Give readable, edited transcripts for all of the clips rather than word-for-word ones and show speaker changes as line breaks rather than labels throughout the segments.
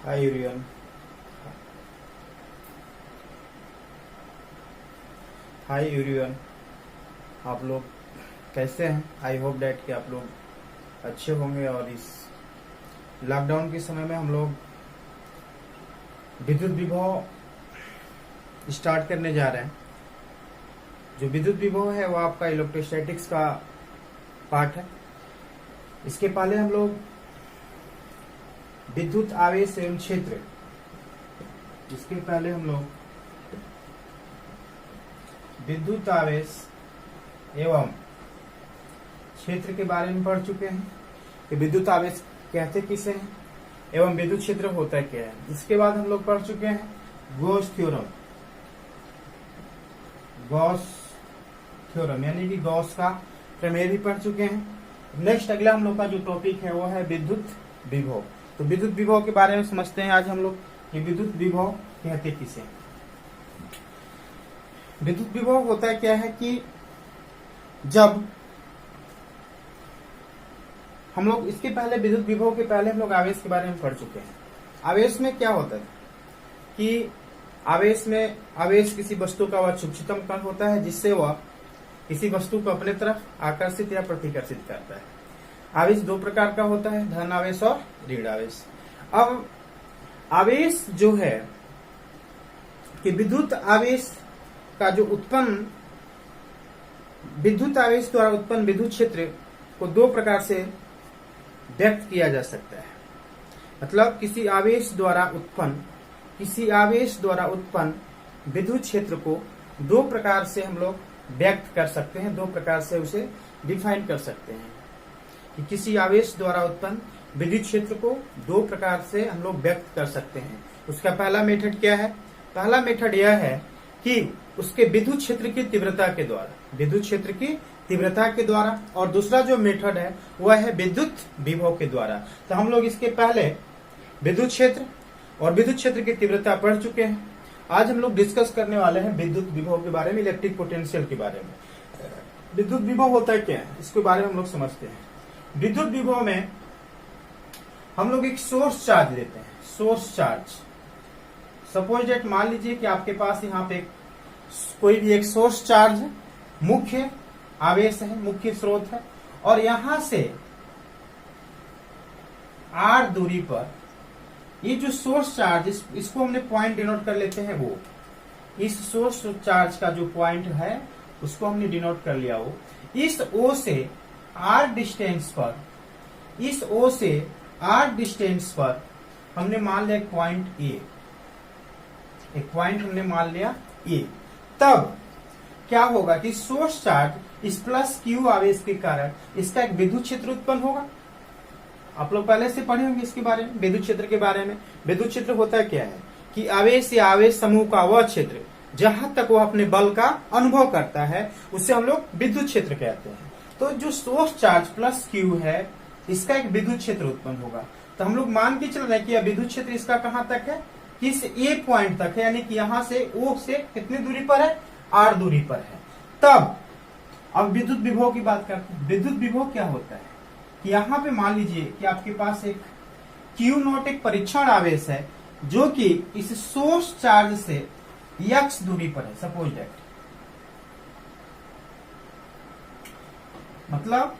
Hi everyone. Hi everyone, आप लोग कैसे हैं? आई होप डैट कि आप लोग अच्छे होंगे। और इस लॉकडाउन के समय में हम लोग विद्युत विभव स्टार्ट करने जा रहे हैं। जो विद्युत विभव है वो आपका इलेक्ट्रोस्टैटिक्स का पार्ट है। इसके पहले हम लोग विद्युत आवेश एवं क्षेत्र, इसके पहले हम लोग विद्युत आवेश एवं क्षेत्र के बारे में पढ़ चुके हैं कि विद्युत आवेश कहते किसे हैं एवं विद्युत क्षेत्र होता क्या है। इसके बाद हम लोग पढ़ चुके हैं गॉस थ्योरम, गॉस थ्योरम यानी कि गॉस का प्रमेय भी पढ़ चुके हैं। नेक्स्ट अगला हम लोग का जो टॉपिक है वो है विद्युत विभव। तो विद्युत विभव के बारे में समझते हैं आज हम लोग कि विद्युत विभव कहते किसे। विद्युत विभव होता क्या है कि जब हम लोग इसके पहले विद्युत विभव के पहले हम लोग आवेश के बारे में पढ़ चुके हैं। आवेश में क्या होता है कि आवेश किसी वस्तु का वह सूक्ष्मतम कण होता है जिससे वह किसी वस्तु को अपने तरफ आकर्षित या प्रतिकर्षित करता है। आवेश दो प्रकार का होता है, धन आवेश और ऋण आवेश। अब आवेश जो है कि विद्युत आवेश का जो उत्पन्न विद्युत आवेश द्वारा उत्पन्न विद्युत क्षेत्र को दो प्रकार से व्यक्त किया जा सकता है। मतलब किसी आवेश द्वारा उत्पन्न विद्युत क्षेत्र को दो प्रकार से हम लोग व्यक्त कर सकते हैं, दो प्रकार से उसे डिफाइन कर सकते हैं कि किसी आवेश द्वारा उत्पन्न विद्युत क्षेत्र को दो प्रकार से हम लोग व्यक्त कर सकते हैं। उसका पहला मेथड क्या है? पहला मेथड यह है कि उसके विद्युत क्षेत्र की तीव्रता के द्वारा, और दूसरा जो मेथड है वह है विद्युत विभव के द्वारा। तो हम लोग इसके पहले विद्युत क्षेत्र और विद्युत क्षेत्र की तीव्रता पढ़ चुके हैं। आज हम लोग डिस्कस करने वाले हैं विद्युत विभव के बारे में, इलेक्ट्रिक पोटेंशियल के बारे में। विद्युत विभव होता है क्या है, इसके बारे में हम लोग समझते हैं। विद्युत विभव में हम लोग एक सोर्स चार्ज लेते हैं, सोर्स चार्ज। सपोज डेट मान लीजिए कि आपके पास यहाँ पे कोई भी एक सोर्स चार्ज है, मुख्य आवेश है, मुख्य स्रोत है, और यहां से r दूरी पर ये जो सोर्स चार्ज इसको हमने पॉइंट डिनोट कर लेते हैं। वो इस सोर्स चार्ज का जो पॉइंट है उसको हमने डिनोट कर लिया। वो इस O से r डिस्टेंस पर हमने मान लिया एक पॉइंट हमने मान लिया A। तब क्या होगा कि सोर्स चार्ज इस प्लस Q आवेश के कारण इसका एक विद्युत क्षेत्र उत्पन्न होगा। आप लोग पहले से पढ़े होंगे इसके बारे में, विद्युत क्षेत्र के बारे में। विद्युत क्षेत्र होता क्या है कि आवेश या आवेश समूह का वह क्षेत्र जहां तक वह अपने बल का अनुभव करता है उसे हम लोग विद्युत क्षेत्र कहते हैं। तो जो सोर्स चार्ज प्लस Q है इसका एक विद्युत क्षेत्र उत्पन्न होगा। तो हम लोग मान के चल रहे हैं कि यह विद्युत क्षेत्र इसका कहां तक है, किस A पॉइंट तक है, यानी कि यहां से O से कितनी दूरी पर है, R दूरी पर है। तब अब विद्युत विभव की बात करते हैं। विद्युत विभव क्या होता है कि यहां पे मान लीजिए कि आपके पास एक Q0 एक परीक्षण आवेश है जो कि इस सोर्स चार्ज से x दूरी पर है। सपोज दैट, मतलब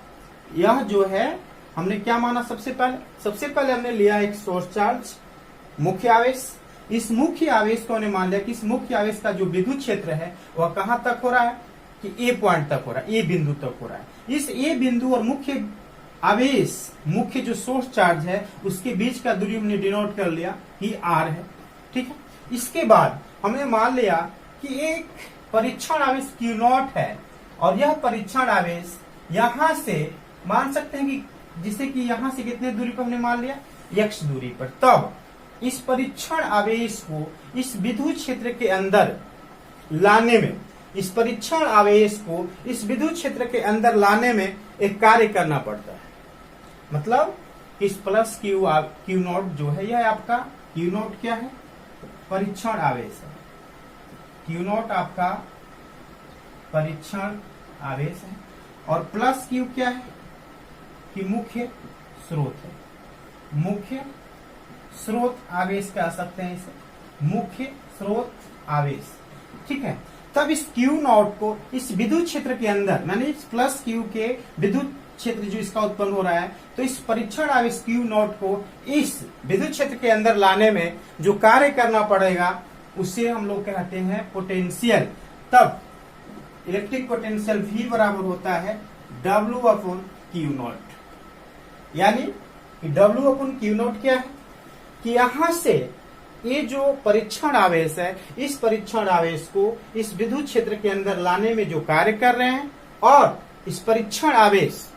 यह जो है हमने क्या माना, सबसे पहले हमने लिया एक सोर्स चार्ज, मुख्य आवेश। इस मुख्य आवेश को हमने मान लिया कि इस मुख्य आवेश का जो विद्युत क्षेत्र है वह कहां तक हो रहा है कि A पॉइंट तक हो रहा है, A बिंदु तक हो रहा है। इस A बिंदु और मुख्य आवेश, मुख्य जो सोर्स चार्ज है उसके बीच का दूरी हमने डिनोट कर लिया कि R है। ठीक है। इसके बाद हमने मान लिया कि एक परीक्षण आवेश Q0 है और यह परीक्षण आवेश यहां से मान सकते हैं कि जिसे कि यहां से कितने दूरी पर हमने मान लिया, x दूरी पर। तब इस परीक्षण आवेश को इस विद्युत क्षेत्र के अंदर लाने में, इस परीक्षण आवेश को इस विद्युत क्षेत्र के अंदर लाने में एक कार्य करना पड़ता है। मतलब इस प्लस Q0 जो है, यह आपका Q0 क्या है, परीक्षण आवेश है। Q0 आपका परीक्षण आवेश है और प्लस Q क्या है कि मुख्य स्रोत है, मुख्य स्रोत आवेश कह सकते हैं इसे, मुख्य स्रोत आवेश। ठीक है, तब इस Q0 को इस विद्युत क्षेत्र के अंदर, माने इस प्लस Q के विद्युत क्षेत्र जो इसका उत्पन्न हो रहा है, तो इस परीक्षण आवेश Q0 को इस विद्युत क्षेत्र के अंदर लाने में जो कार्य करना पड़ेगा उसे हम लोग कहते हैं पोटेंशियल। तब इलेक्ट्रिक पोटेंशियल V बराबर होता है W/Q0। यानी W/Q0 क्या है कि यहां से ये जो परीक्षण आवेश है, इस परीक्षण आवेश को इस विद्युत क्षेत्र के अंदर लाने में जो कार्य कर रहे हैं, और इस परीक्षण आवेश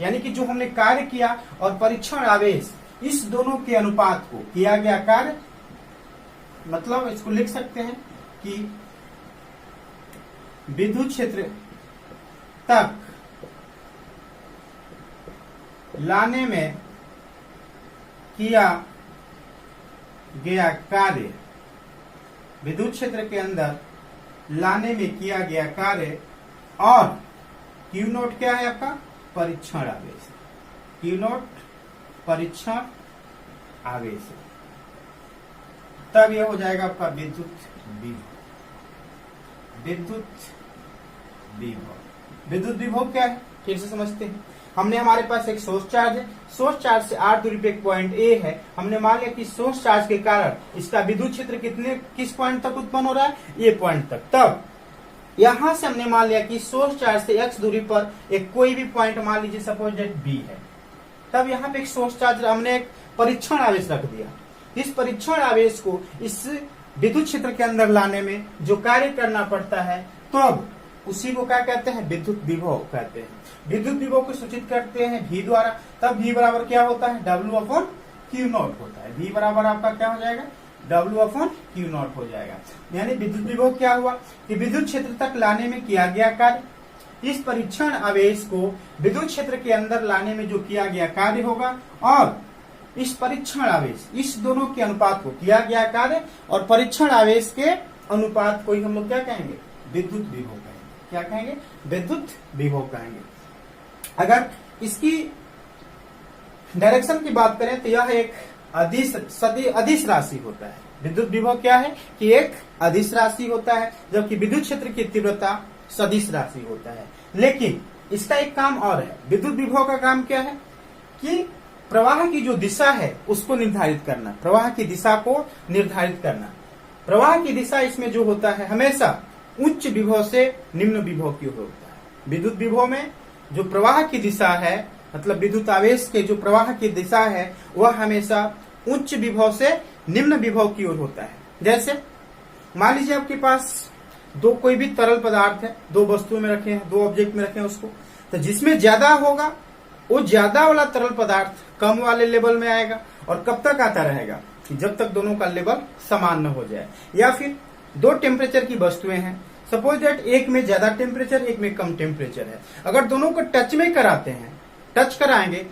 यानी कि जो हमने कार्य किया और परीक्षण आवेश, इस दोनों के अनुपात को किया गया कार्य, मतलब इसको लिख सकते हैं कि विद्युत क्षेत्र तक लाने में किया गया कार्य, विद्युत क्षेत्र के अंदर लाने में किया गया कार्य, और Q0 क्या है आपका? परीक्षण आवेश। Q0 परीक्षण आवेश, तब यह हो जाएगा आपका विद्युत विभव। विद्युत विभव, विद्युत विभव क्या है फिर से समझते हैं। हमने हमारे पास एक सोर्स चार्ज है, सोर्स चार्ज से r दूरी पे एक पॉइंट A है। हमने मान लिया कि सोर्स चार्ज के कारण इसका विद्युत क्षेत्र किस पॉइंट तक उत्पन्न हो रहा है? A पॉइंट तक। तब यहां से हमने मान लिया कि सोर्स चार्ज से x दूरी पर एक कोई भी पॉइंट, मान लीजिए सपोज डेट B है। तब यहाँ पे एक सोर्स चार्ज, हमने एक परीक्षण आवेश रख दिया। इस परीक्षण आवेश को इस विद्युत क्षेत्र के अंदर लाने में जो कार्य करना पड़ता है, तब उसी को क्या कहते हैं? विद्युत विभव कहते हैं। विद्युत विभव को सूचित करते हैं V द्वारा। तब V बराबर क्या होता है? W/Q0 होता है। V बराबर आपका क्या हो जाएगा? W/Q0 हो जाएगा। यानी विद्युत विभव क्या हुआ कि विद्युत क्षेत्र तक लाने में किया गया कार्य, इस परीक्षण आवेश को विद्युत क्षेत्र के अंदर लाने में जो किया गया कार्य होगा, और इस परीक्षण आवेश, इस दोनों के अनुपात को किया गया कार्य और परीक्षण आवेश के अनुपात को ही हम लोग क्या कहेंगे? विद्युत विभव कहेंगे। क्या कहेंगे? विद्युत विभव कहेंगे। अगर इसकी डायरेक्शन की बात करें तो यह एक अदिश राशि होता है। विद्युत विभव क्या है कि एक अदिश राशि होता है, जबकि विद्युत क्षेत्र की तीव्रता सदिश राशि होता है। लेकिन इसका एक काम और है। विद्युत विभव का काम क्या है कि प्रवाह की जो दिशा है उसको निर्धारित करना, प्रवाह की दिशा को निर्धारित करना। प्रवाह की दिशा इसमें जो होता है हमेशा उच्च विभव से निम्न विभव की ओर होता है। विद्युत विभव में जो प्रवाह की दिशा है, मतलब विद्युत आवेश के जो प्रवाह की दिशा है, वह हमेशा उच्च विभव से निम्न विभव की ओर होता है। जैसे मान लीजिए आपके पास दो कोई भी तरल पदार्थ है, दो वस्तुओं में रखे हैं, दो ऑब्जेक्ट में रखे हैं उसको, तो जिसमें ज्यादा होगा वो ज्यादा वाला तरल पदार्थ कम वाले लेवल में आएगा। और कब तक आता रहेगा? कि जब तक दोनों का लेवल समान न हो जाए। या फिर दो टेम्परेचर की वस्तुएं हैं, सपोज दैट एक में ज्यादा टेम्परेचर, एक में कम टेम्परेचर है। अगर दोनों को टच में कराते हैं, टच कराएंगे,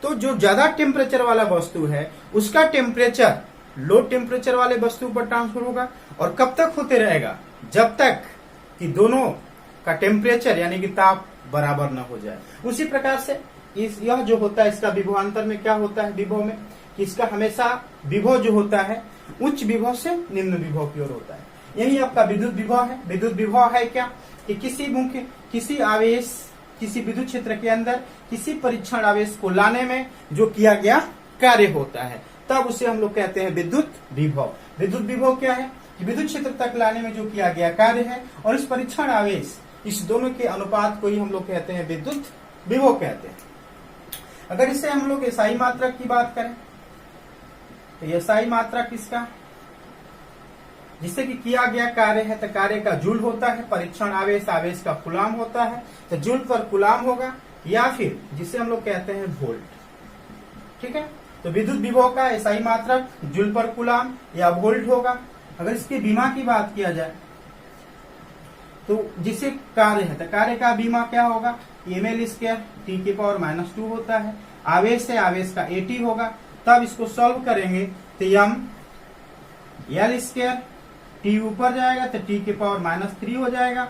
तो जो ज्यादा टेम्परेचर वाला वस्तु है उसका टेम्परेचर लो टेम्परेचर वाले वस्तु पर ट्रांसफर होगा। और कब तक होते रहेगा? जब तक कि दोनों का टेम्परेचर यानी कि ताप बराबर न हो जाए। उसी प्रकार से यह जो होता है, इसका विभवांतर में क्या होता है? विभव में कि इसका हमेशा विभव जो होता है उच्च विभव से निम्न विभव की ओर होता है। यही आपका विद्युत विभव है। विद्युत विभव है क्या कि किसी आवेश, किसी विद्युत क्षेत्र के अंदर किसी परीक्षण आवेश को लाने में जो किया गया कार्य होता है, तब उसे हम लोग कहते हैं विद्युत विभव। विद्युत विभव क्या है कि विद्युत क्षेत्र तक लाने में जो किया गया कार्य है और इस परीक्षण आवेश, इस दोनों के अनुपात को ही हम लोग कहते हैं विद्युत विभव कहते हैं। अगर इससे हम लोग एसआई मात्रक की बात करें तो एसआई मात्रक किसका? जिससे कि किया गया कार्य है तो कार्य का जूल होता है, परीक्षण आवेश आवेश का कूलाम होता है, तो जूल पर कूलाम होगा, या फिर जिसे हम लोग कहते हैं वोल्ट। ठीक है, तो विद्युत विभव का एसआई मात्रक जूल पर कूलाम या वोल्ट होगा। अगर इसकी बीमा की बात किया जाए तो जिसे कार्य है तो कार्य का बीमा क्या होगा? ml² T⁻⁻2 होता है। आवेश है, आवेश का AT होगा। तब इसको सॉल्व करेंगे तो ml² T ऊपर जाएगा तो T⁻³ हो जाएगा,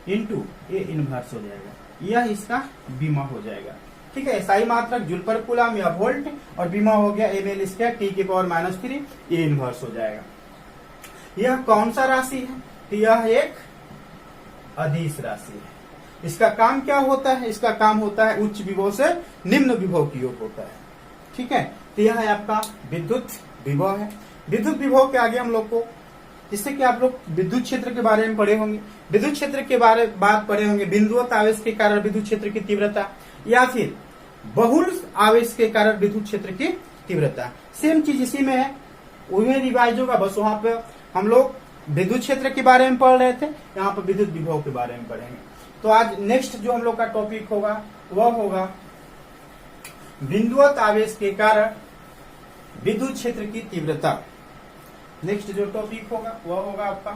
इंटू A इनवर्स हो जाएगा। यह इसका बीमा हो जाएगा। ठीक है। SI मात्रक जूल पर कूलम या वोल्ट, और बीमा हो गया ml स्क्वायर T⁻³ ये इनवर्स हो जाएगा। यह कौन सा राशि है? तो यह एक अदिश राशि है। इसका काम क्या होता है? इसका काम होता है उच्च विभव से निम्न विभव की ओर होता है, ठीक है। तो यह है आपका विद्युत विभव है। विद्युत विभव के आगे हम लोग को, जिससे कि आप लोग विद्युत क्षेत्र के बारे में पढ़े होंगे, विद्युत क्षेत्र के बारे बात पढ़े होंगे, बिंदुवत आवेश के कारण विद्युत क्षेत्र की तीव्रता, या फिर बहुल आवेश के कारण विद्युत क्षेत्र की तीव्रता। सेम चीज इसी में है, उन्हें रिवाइज होगा, बस वहां पे हम लोग विद्युत क्षेत्र के बारे में पढ़ रहे थे, यहाँ पर विद्युत विभव के बारे में पढ़ेंगे। तो आज नेक्स्ट जो हम लोग का टॉपिक होगा वह होगा बिंदुवत आवेश के कारण विद्युत क्षेत्र की तीव्रता। नेक्स्ट जो टॉपिक होगा वह होगा आपका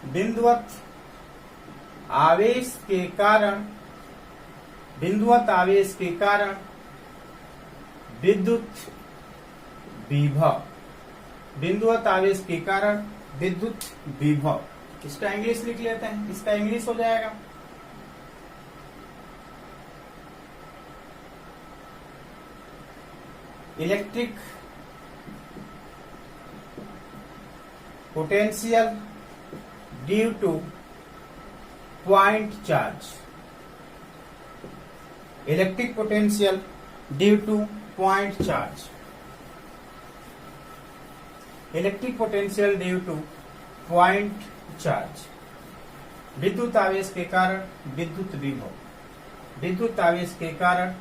बिंदुवत आवेश के कारण विद्युत विभव। बिंदुवत आवेश के कारण विद्युत विभव, इसका इंग्लिश लिख लेते हैं। इसका इंग्लिश हो जाएगा electric potential due two point charge. Electric potential due two point charge. Electric potential due two point charge. विद्युत आवेश के कारण विद्युत विभव। विद्युत आवेश के कारण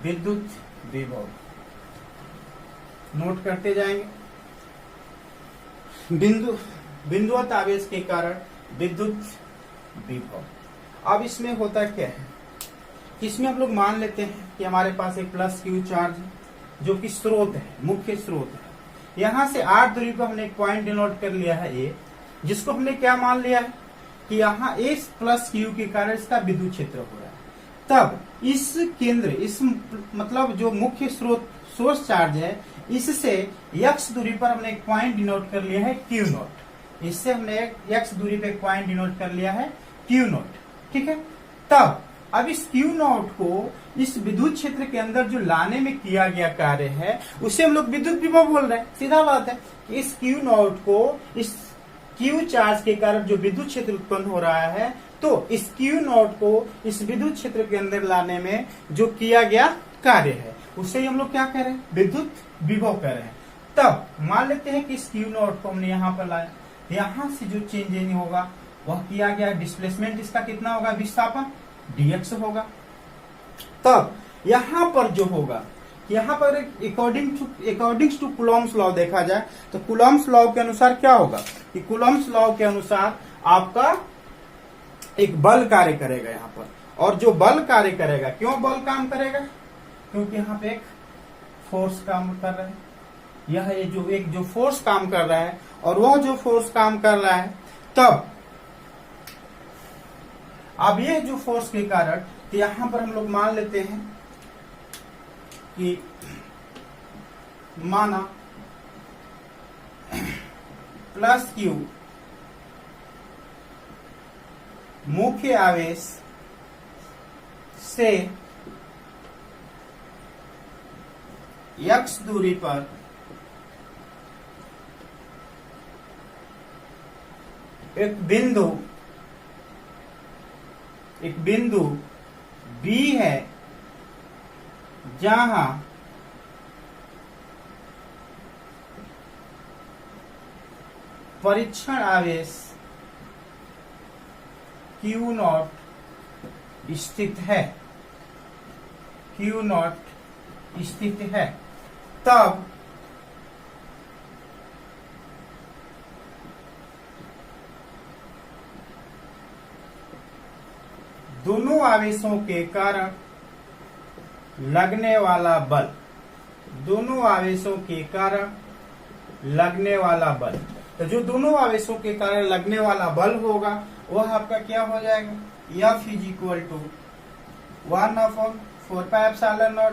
विद्युत विभव नोट करते जाएंगे। बिंदुवत आवेश के कारण विद्युत विभव। अब इसमें होता क्या है, इसमें हम लोग मान लेते हैं कि हमारे पास एक प्लस क्यू चार्ज है, जो कि स्रोत है, मुख्य स्रोत है। यहां से 8 दूरी पर हमने एक पॉइंट डिनोट कर लिया है ए, जिसको हमने क्या मान लिया है कि यहाँ इस प्लस क्यू के कारण इसका विद्युत क्षेत्र हो रहा है। तब इस केंद्र, इस मतलब जो मुख्य स्रोत सोर्स चार्ज है, इससे x दूरी पर हमने एक पॉइंट डिनोट कर लिया है Q नोट। इससे हमने x दूरी पे एक पॉइंट डिनोट कर लिया है Q नोट, ठीक है। तब अब इस Q नोट को इस विद्युत क्षेत्र के अंदर जो लाने में किया गया कार्य है, उसे हम लोग विद्युत विभव बोल रहे हैं। सीधा बात है, इस Q नोट को इस Q चार्ज के कारण जो विद्युत क्षेत्र उत्पन्न हो रहा है, तो इस Q नोट को इस विद्युत क्षेत्र के अंदर लाने में जो किया गया कार्य है, उससे ही हम लोग क्या कह रहे हैं, विद्युत विभव कह रहे हैं। तब मान लेते हैं कि इस Q नोट को हमने यहाँ पर लाया, यहाँ से जो चेंज होगा वह किया गया, डिस्प्लेसमेंट इसका कितना होगा, विस्थापन dx होगा। तब यहाँ पर जो होगा, यहाँ पर अकॉर्डिंग टू कूलॉम्स लॉ देखा जाए तो कूलॉम्स लॉ के अनुसार क्या होगा कि कूलॉम्स लॉ के अनुसार आपका एक बल कार्य करेगा यहाँ पर, और जो बल कार्य करेगा, क्यों बल काम करेगा, क्योंकि यहाँ पे एक फोर्स काम कर रहा है। यह जो फोर्स काम कर रहा है, और वह जो फोर्स काम कर रहा है, तब अब यह जो फोर्स के कारण, तो यहां पर हम लोग मान लेते हैं कि माना प्लस क्यू मुख्य आवेश से x दूरी पर एक बिंदु B है, जहां परीक्षण आवेश Q नॉट स्थित है, Q नॉट स्थित है। तब दोनों आवेशों के कारण लगने वाला बल, दोनों आवेशों के कारण लगने वाला बल, तो जो दोनों आवेशों के कारण लगने वाला बल होगा वह आपका क्या हो जाएगा, F इज इक्वल टू 1/4πε0।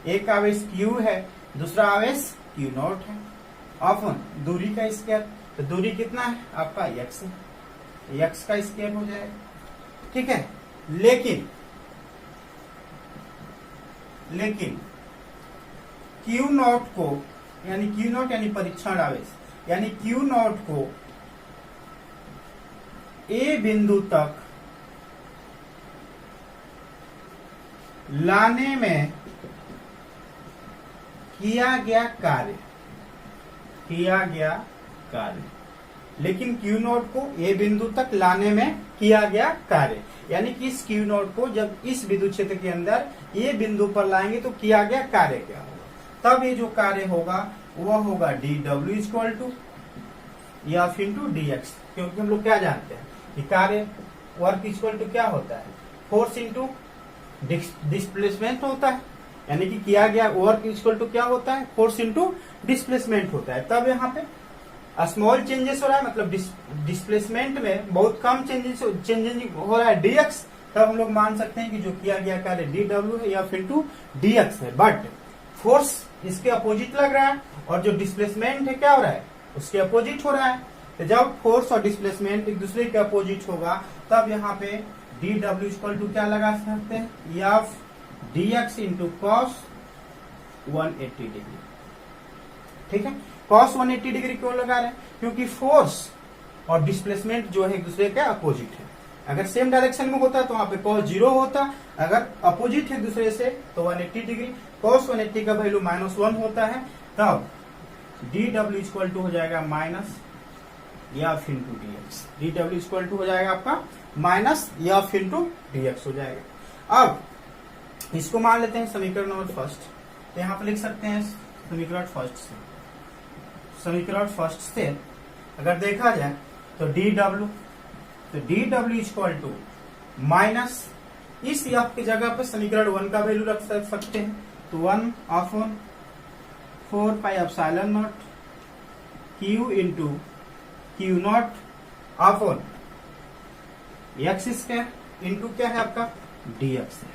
एक आवेश Q है, दूसरा आवेश Q नॉट है, अपन दूरी का स्क्वायर। तो दूरी कितना है आपका x है, x का स्क्वायर हो जाएगा। ठीक है, लेकिन Q नॉट को यानी Q नॉट यानी परीक्षण आवेश यानी Q नॉट को A बिंदु तक लाने में किया गया कार्य, लेकिन Q नॉट को A बिंदु तक लाने में किया गया कार्य, यानी कि इस Q नॉट को जब इस विद्युत क्षेत्र के अंदर A बिंदु पर लाएंगे तो किया गया कार्य क्या होगा, तब ये जो कार्य होगा वह होगा dw equal to F into dx, क्योंकि हम लोग क्या जानते हैं कि कार्य वर्क इक्वल टू क्या होता है, फोर्स इंटू डिस्प्लेसमेंट होता है, यानी कि किया गया वर्क इक्वल टू क्या होता है, फोर्स इंटू डिस्प्लेसमेंट होता है। तब यहाँ पे स्मॉल चेंजेस हो रहा है, मतलब डिस्प्लेसमेंट में बहुत कम चेंजेस हो रहा है dx, तब हम लोग मान सकते हैं कि जो किया गया कार्य dw है या फिर टू dx है। बट फोर्स इसके अपोजिट लग रहा है और जो डिस्प्लेसमेंट है क्या हो रहा है, उसके अपोजिट हो रहा है। तो जब फोर्स और डिस्प्लेसमेंट एक दूसरे के अपोजिट होगा तब यहाँ पे dw इक्वल टू क्या लगा सकते हैं, f dx into cos 180 degree. ठीक है, cos 180 डिग्री क्यों लगा रहे हैं, क्योंकि फोर्स और डिस्प्लेसमेंट जो है एक दूसरे के अपोजिट है। अगर सेम डायरेक्शन में होता तो वहां पे cos 0 होता, अगर अपोजिट है एक दूसरे से तो 180 डिग्री, cos 180 का वैल्यू -1 होता है, तब dw इक्वल टू हो जाएगा minus f into dx। dw equal to हो जाएगा आपका माइनस f इंटू dx हो जाएगा। अब इसको मान लेते हैं समीकरण नंबर फर्स्ट, तो यहाँ पे लिख सकते हैं समीकरण फर्स्ट से अगर देखा जाए तो dw इक्वल टू माइनस इस f की जगह पे समीकरण 1 का वैल्यू रख सकते हैं, तो 1/4 pi epsilon naught q into Q not upon x square into क्या है आपका dx है।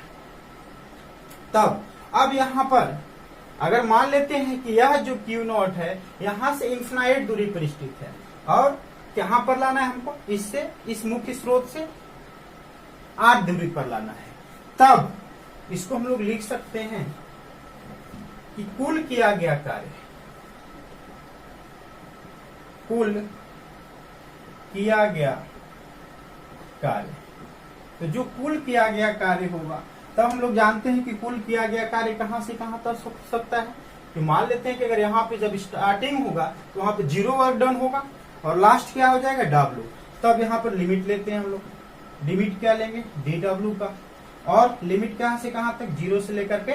तब अब यहां पर अगर मान लेते हैं कि यह जो Q नॉट है यहां से इन्फिनाइट दूरी पर स्थित है और कहां पर लाना है हमको, इससे इस मुख्य स्रोत से r दूरी पर लाना है, तब इसको हम लोग लिख सकते हैं कि कुल किया गया कार्य तो जो कुल किया गया कार्य होगा तब हम लोग जानते हैं कि कुल किया गया कार्य कहां से कहां तक हो सकता है, कि मान लेते हैं कि अगर यहाँ पे जब स्टार्टिंग होगा तो वहां पे 0 वर्क डन होगा और लास्ट क्या हो जाएगा w, तब यहाँ पर लिमिट लेते हैं हम लोग, लिमिट क्या लेंगे dw का, और लिमिट कहां से कहां तक, 0 से लेकर के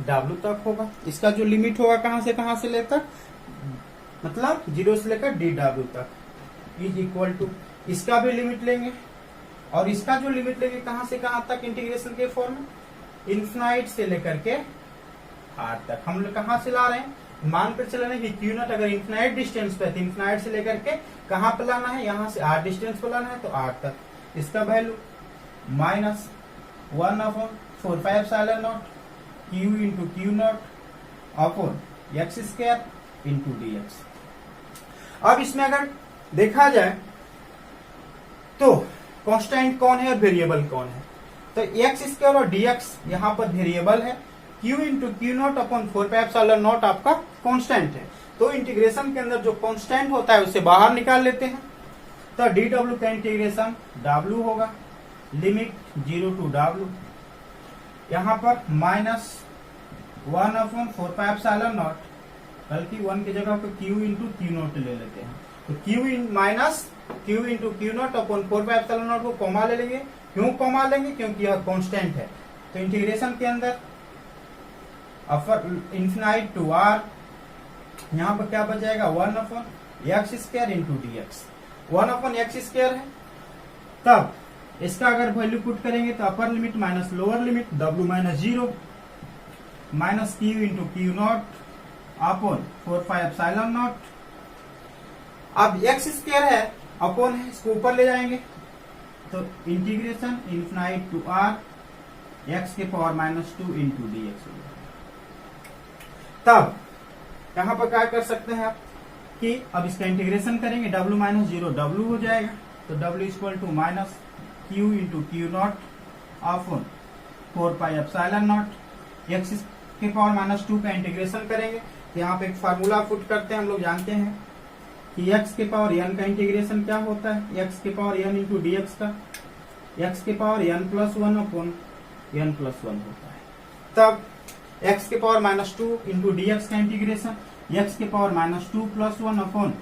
w तक होगा। इसका जो लिमिट होगा कहां से ले तक, मतलब 0 से लेकर dw तक इज इक्वल टू, इसका भी लिमिट लेंगे और इसका जो लिमिट लेंगे कहां से कहां तक इंटीग्रेशन के फॉर्म में, इन्फिनाइट से लेकर के r तक। हम लोग कहां से ला रहे हैं, मान कर चल रहे हैं कि Q नॉट अगर इन्फिनाइट डिस्टेंस पे है तो इन्फिनाइट से लेकर के कहां पर लाना है, यहां से r डिस्टेंस पर लाना है तो r तक। इसका value minus 1/4 pi epsilon naught Q into Q not upon x square into dx। अब इसमें अगर देखा जाए तो कांस्टेंट कौन है और वेरिएबल कौन है, तो x स्क्वायर और dx यहाँ पर वेरिएबल है, q into q naught upon 4 pi epsilon not आपका कांस्टेंट है। तो इंटीग्रेशन के अंदर जो कांस्टेंट होता है उसे बाहर निकाल लेते हैं, तो dw का इंटीग्रेशन w होगा, लिमिट 0 टू w, यहाँ पर माइनस 1/4 पाई एप्सिलॉन नॉट, बल्कि 1 की जगह पे q इंटू क्यू नॉट ले लेते हैं, तो q minus q into q naught upon 4 pi epsilon not को कॉमा ले लेंगे। क्यों कॉमा लेंगे, क्योंकि यह कांस्टेंट है। तो इंटीग्रेशन के अंदर इन्फिनाइट टू r, यहाँ पर क्या बच जाएगा 1/x square into dx, 1/x square है। तब इसका अगर वैल्यू पुट करेंगे तो upper limit minus lower limit w minus 0 minus q into q naught upon 4 pi epsilon naught. अब x स्क्वायर है अपॉन है, इसको ऊपर ले जाएंगे तो integration infinite to r x के पावर -2 इंटू dx। तब यहां पर क्या कर सकते हैं आप, कि अब इसका इंटीग्रेशन करेंगे, w माइनस जीरो w हो जाएगा, तो w equal to minus q into q naught upon 4 pi epsilon naught. X के पावर माइनस 2 का इंटीग्रेशन करेंगे, तो यहाँ पे एक फार्मूला पुट करते हैं, हम लोग जानते हैं कि x के पावर n का इंटीग्रेशन क्या होता है, x के power n into D x का, x के power n plus one upon n plus one होता है। तब x के power minus 2 into D x का इंटीग्रेशन x के power minus 2 plus one upon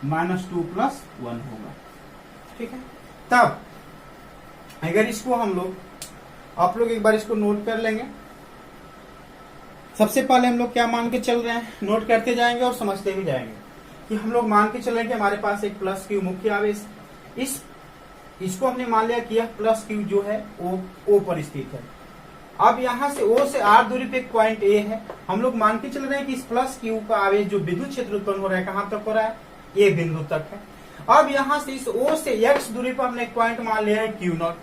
minus 2 plus one होगा, ठीक है। तब अगर इसको हम लोग, आप लोग एक बार इसको नोट कर लेंगे। सबसे पहले हम लोग क्या मान के चल रहे हैं, नोट करते जाएंगे और समझते भी जाएंगे कि हम लोग मान के चल रहे हैं कि हमारे पास एक प्लस क्यू मुख्य आवेश, इसको हमने मान लिया कि यह प्लस क्यू जो है ओ पर स्थित है। अब यहाँ से ओ से आर दूरी पे एक पॉइंट ए है, हम लोग मान के चल रहे हैं कि इस प्लस क्यू का आवेश जो विद्युत क्षेत्र उत्पन्न हो रहा है कहाँ तक हो रहा है, ए बिंदु तक है। अब यहाँ से इस ओ से एक्स दूरी पर हमने एक पॉइंट मान लिया है क्यू नॉट,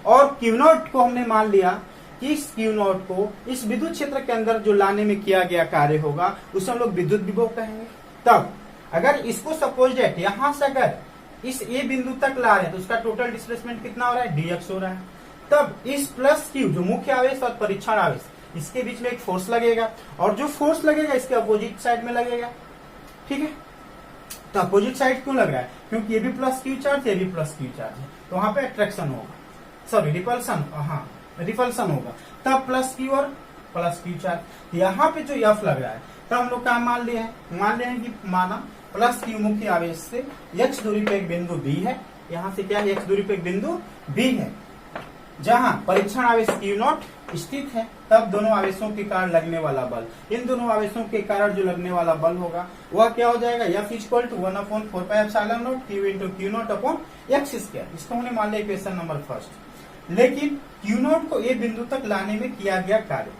और क्यू नॉट को हमने मान लिया कि इस क्यू नॉट को इस विद्युत क्षेत्र के अंदर जो लाने में किया गया कार्य होगा उसे हम लोग विद्युत विभव कहेंगे। तब अगर इसको सपोज डेट यहाँ से अगर इस ए बिंदु तक ला रहे हैं तो उसका टोटल डिस्प्लेसमेंट कितना हो रहा है, dx हो रहा है। तब इस प्लस क्यू जो मुख्य आवेश और परीक्षण आवेश, इसके बीच में एक फोर्स लगेगा, और जो फोर्स लगेगा इसके अपोजिट साइड में लगेगा, ठीक है। तो अपोजिट साइड क्यों लग रहा है, क्योंकि ये भी प्लस क्यू चार्ज, ये भी प्लस क्यू चार्ज है, तो वहां पे अट्रैक्शन होगा, सॉरी रिपल्सन, हाँ रिपल्सन होगा। तब प्लस क्यू और प्लस क्यू चार्ज, यहाँ पे जो एफ लग रहा है, तब हम लोग क्या मान लिए हैं कि माना प्लस क्यू मुख्य आवेश से x दूरी पे एक बिंदु B है, यहाँ से क्या है, x दूरी पे एक बिंदु B है जहां परीक्षण आवेश क्यू नॉट स्थित है। तब दोनों आवेशों के कारण लगने वाला बल, इन दोनों आवेशों के कारण जो लगने वाला बल होगा वह क्या हो जाएगा, F equal to 1/4 pi epsilon naught Q into q naught upon x square. इसको हमने मान लिया इक्वेशन नंबर फर्स्ट। लेकिन क्यू नॉट को ए बिंदु तक लाने में किया गया कार्य,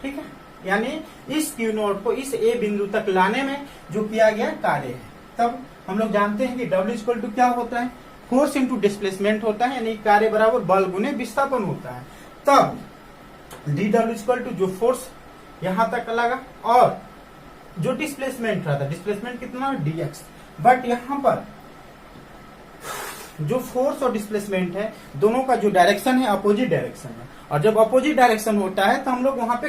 ठीक है, यानी इस क्यू नॉट को इस ए बिंदु तक लाने में जो किया गया कार्य है। तब हम लोग जानते हैं कि W इक्वल टू क्या होता है, फोर्स इंटू डिस्प्लेसमेंट होता है, यानी कार्य बराबर बल गुने विस्थापन होता है। तब dW इक्वल टू जो फोर्स यहां तक लगा और जो डिस्प्लेसमेंट रहा था, डिस्प्लेसमेंट कितना dx, बट यहां पर जो फोर्स और डिस्प्लेसमेंट है दोनों का जो डायरेक्शन है अपोजिट डायरेक्शन है, और जब अपोजिट डायरेक्शन होता है तो हम लोग वहां पे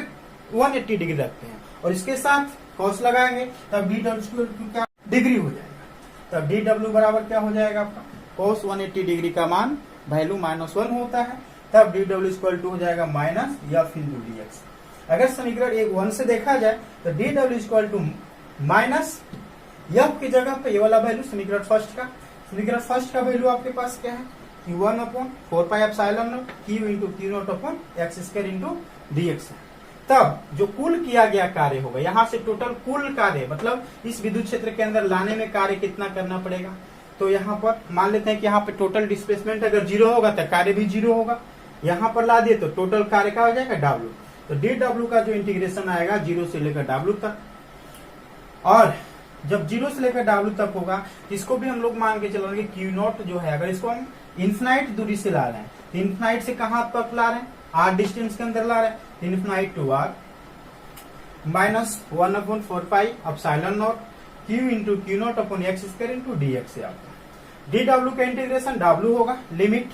180 डिग्री रखते हैं और इसके साथ कॉस लगाएंगे, तब dW क्या डिग्री हो जाएगा। तब dW बराबर क्या हो जाएगा आपका, cos 180 डिग्री का मान वैल्यू -1 होता है। तब dW इक्वल टू हो जाएगा माइनस F इंटू dx। अगर समीकरण 1 से देखा जाए तो dW equal to minus F की जगह पे ये वाला वैल्यू समीकरण फर्स्ट का वैल्यू आपके पास क्या है, Q1/4 पाई epsilon naught Q into q naught upon x square into dx है। तब जो कुल किया गया कार्य होगा, यहाँ से टोटल कुल कार्य मतलब इस विद्युत क्षेत्र के अंदर लाने में कार्य कितना करना पड़ेगा, तो यहाँ पर मान लेते हैं कि यहाँ पे टोटल डिस्प्लेसमेंट अगर 0 होगा तो कार्य भी 0 होगा, यहाँ पर ला दिए तो टोटल कार्य का हो जाएगा W। तो dW का जो इंटीग्रेशन आएगा 0 से लेकर W तक, और जब 0 से लेकर W तक होगा इसको भी हम लोग मान के चल रहे हैं क्यू नॉट जो है, अगर इसको हम इन्फिनाइट दूरी से ला रहे हैं तो इन्फिनाइट से कहां तक ला रहे हैं, R डिस्टेंस के अंदर ला रहे हैं, infinite to R minus 1/4 pi epsilon naught Q into q naught upon x square into dx से आपका dW का इंटीग्रेशन W होगा, लिमिट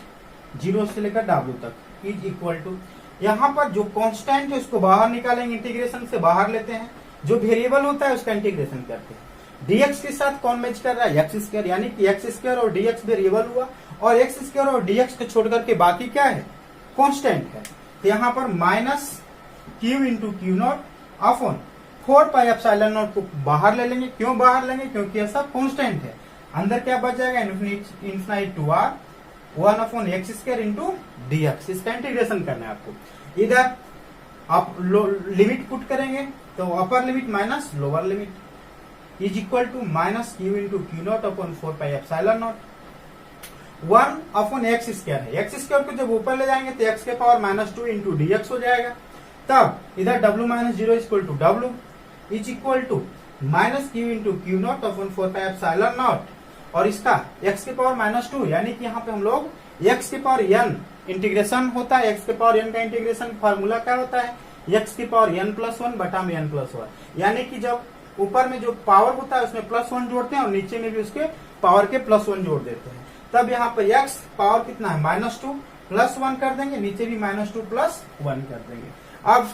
0 से लेकर W तक इज इक्वल टू, यहाँ पर जो कांस्टेंट है उसको बाहर निकालेंगे, इंटीग्रेशन से बाहर लेते हैं, जो वेरिएबल होता है उसका इंटीग्रेशन करते हैं। dx के साथ कौन मैच कर रहा है, एक्स स्क्वायर, यानी कि एक्स स्क्वायर और dx वेरिएबल हुआ और एक्स स्क्वायर और dx को छोड़ करके बाकी क्या है, कांस्टेंट है। तो यहाँ पर minus Q into q naught upon 4 pi epsilon not को बाहर ले लेंगे, क्यों बाहर लेंगे, क्योंकि ऐसा कांस्टेंट है। अंदर क्या बच जाएगा, infinite to R 1/x square into dx। इसका इंटीग्रेशन करना है आपको। इधर आप लिमिट पुट करेंगे तो upper limit minus lower limit is equal to minus Q into q naught upon 4 pi epsilon naught 1/x square है, एक्स स्क्वायर को जब ऊपर ले जाएंगे तो x के पावर -2 इंटू dx हो जाएगा। तब इधर W minus 0 equal to W is equal to minus Q into q naught upon 4 pi epsilon naught, और इसका x के पावर -2, यानी कि यहाँ पे हम लोग x के पावर n इंटीग्रेशन होता है, x के पावर n का इंटीग्रेशन फार्मूला क्या होता है, x के पावर n+1 बटा में n+1, यानी कि जब ऊपर में जो पावर होता है उसमें +1 जोड़ते हैं और नीचे में भी उसके पावर के +1 जोड़ देते हैं। तब यहाँ पर x पावर कितना है -2 +1 कर देंगे, नीचे भी -2 +1 कर देंगे। अब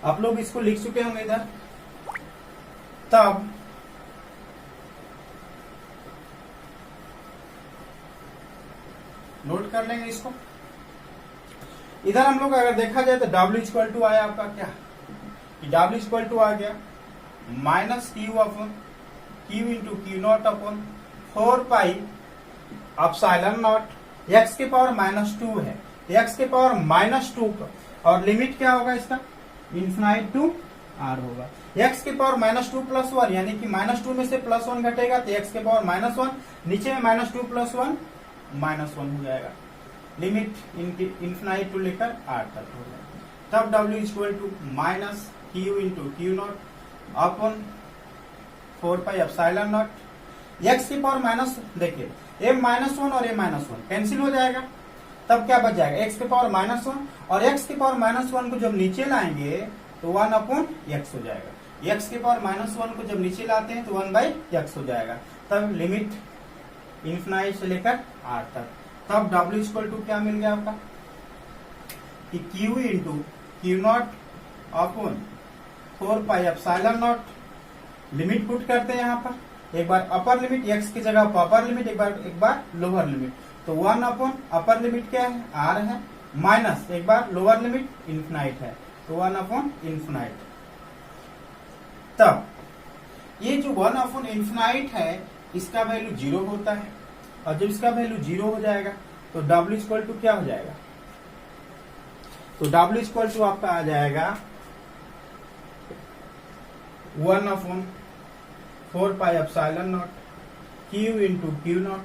आप लोग इसको लिख चुके होंगे इधर। तब नोट कर लेंगे इसको। इधर हम लोग अगर देखा जाए तो W इक्वल टू आया आपका क्या, W इक्वल टू आ गया -Q upon Q into Q0 upon 4 pi epsilon naught. x के पावर -2 है, x के पावर -2 का, और लिमिट क्या होगा इसका, इन्फिनाइट टू r होगा। x के पावर -2 +1 यानी कि -2 में से +1 घटेगा तो x के पावर -1, नीचे में -2 +1 -1 हो जाएगा। लिमिट इन्फिनाइट टू लेकर r तक हो जाएगा। तब W equal to -Q into Q0 upon 4 pi epsilon naught. x की पावर माइनस, देखिए a-1 और a-1 कैंसिल हो जाएगा। तब क्या बच जाएगा, x के पावर -1 और x के पावर -1 को जब नीचे लाएंगे तो 1 अपॉन x हो जाएगा। x के पावर -1 को जब नीचे लाते हैं तो 1/x हो जाएगा। तब लिमिट इन्फिनाइट से लेकर r तक। तब W इक्वल टू क्या मिल गया आपका कि Q into Q0 upon 4 pi epsilon not. Limit put करते हैं यहाँ पर, एक बार अपर लिमिट x की जगह अपर लिमिट, एक बार लोअर लिमिट। तो 1 अपॉन अपर लिमिट क्या है, r है, माइनस एक बार लोअर लिमिट इन्फिनाइट है, तो 1 अपॉन इन्फिनाइट। तब ये जो 1 अपॉन इन्फिनाइट है इसका वैल्यू 0 होता है, और जब इसका वैल्यू 0 हो जाएगा तो W इक्वल टू क्या हो जाएगा, तो W इक्वल टू आपका आ जाएगा 1 upon 4 pi epsilon naught Q into Q0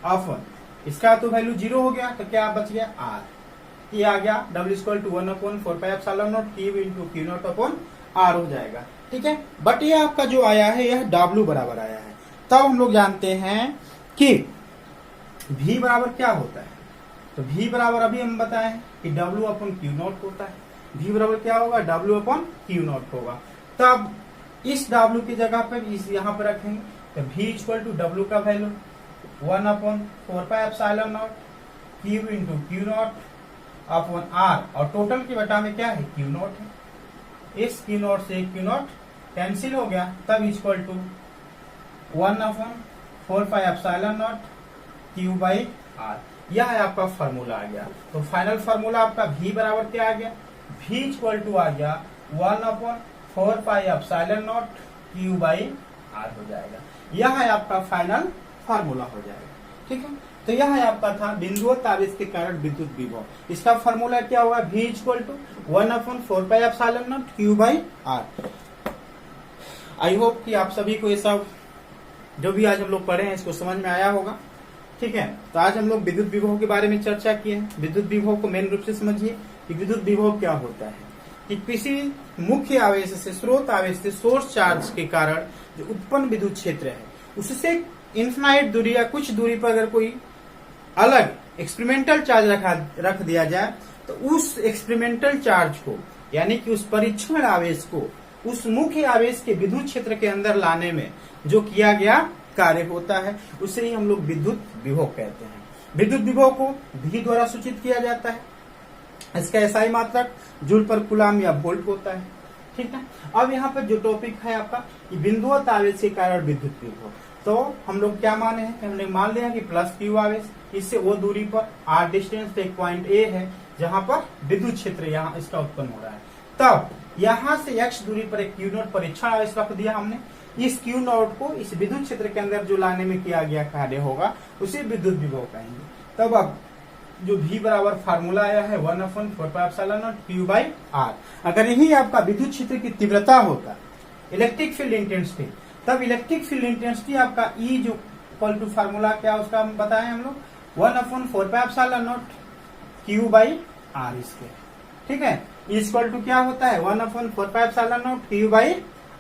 upon, इसका तो वैल्यू 0 हो गया तो क्या बच गया R, ये आ गया W equal to 1 upon 4 pi epsilon naught Q into Q0 upon R हो जाएगा। ठीक है, बट ये आपका जो आया है यह W बराबर आया है। तब हम लोग जानते हैं कि V बराबर क्या होता है, तो V बराबर अभी हम बताए हैं कि W अपॉन Q0 होता है। V बराबर क्या होगा, W अपॉन Q0 होगा। तब इस W की जगह पर इस यहाँ पर रखेंगे तो V इक्वल टू W का value 1 upon 4 pi epsilon naught Q into Q0 upon R, और टोटल की बटा में क्या है, Q0 है। इस Q0 से Q0 कैंसिल हो गया, तब equal to 1 upon 4 pi epsilon naught Q by R। यह है आपका फॉर्मूला आ गया। तो फाइनल फॉर्मूला आपका V बराबर क्या आ गया, V इक्वल टू आ गया 1 upon 4 pi epsilon naught Q by R हो जाएगा। यह है आपका फाइनल फॉर्मूला हो जाएगा। ठीक है, तो यह है आपका था बिंदुवत आवेश के कारण विद्युत विभव। इसका फॉर्मूला क्या होगा, V equal to 1 upon 4 pi epsilon naught Q by R। I hope कि आप सभी को ये सब जो भी आज हम लोग पढ़े हैं इसको समझ में आया होगा। ठीक है, तो आज हम लोग विद्युत विभव के बारे में चर्चा किए हैं। विद्युत विभव को मेन रूप से समझिए कि विद्युत विभव क्या होता है, कि किसी मुख्य आवेश से, स्रोत आवेश से, सोर्स चार्ज के कारण जो उत्पन्न विद्युत क्षेत्र है उससे इन्फिनाइट दूरी या कुछ दूरी पर अगर कोई अलग एक्सपेरिमेंटल चार्ज रख दिया जाए तो उस एक्सपेरिमेंटल चार्ज को, यानी कि उस परीक्षण आवेश को उस मुख्य आवेश के विद्युत क्षेत्र के अंदर लाने में जो किया गया कार्य होता है उसे ही हम लोग विद्युत विभव कहते हैं। विद्युत विभव को V द्वारा सूचित किया जाता है। इसका एसआई मात्रक जूल पर कूलम या वोल्ट होता है। ठीक है, अब यहाँ पर जो टॉपिक है आपका बिंदुवत आवेश के कारण विद्युत विभव, तो हम लोग क्या माने हैं, हमने मान लिया कि प्लस Q आवेश, इससे वो दूरी पर R डिस्टेंस एक पॉइंट A है जहां पर विद्युत क्षेत्र यहाँ इसका उत्पन्न हो रहा है। तब यहाँ से x दूरी पर एक Q0 परीक्षण आवेश रख दिया हमने। इस Q0 को इस विद्युत क्षेत्र के अंदर जो लाने में किया गया कार्य होगा उसे विद्युत विभव कहेंगे। तब अब जो V बराबर फार्मूला आया है 1 upon 4 pi epsilon naught Q by R। अगर यही आपका विद्युत क्षेत्र की तीव्रता होता, इलेक्ट्रिक फील्ड इंटेंसिटी, तब इलेक्ट्रिक फील्ड इंटेंसिटी आपका E जो इक्वल टू फार्मूला क्या उसका हम बताए हम लोग 1 upon 4 pi epsilon naught Q by R इसके। ठीक है, इक्वल टू क्या होता है 1 upon 4 pi epsilon naught Q by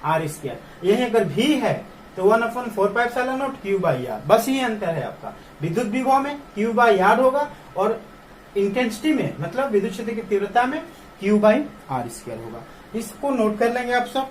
R square. यही अगर V है तो 1 upon 4 pi epsilon naught Q by R, बस ये अंतर है आपका। विद्युत विभव में Q बाई R होगा और इंटेंसिटी में, मतलब विद्युत क्षेत्र की तीव्रता में Q बाई R स्क्वायर होगा। इसको नोट कर लेंगे आप सब।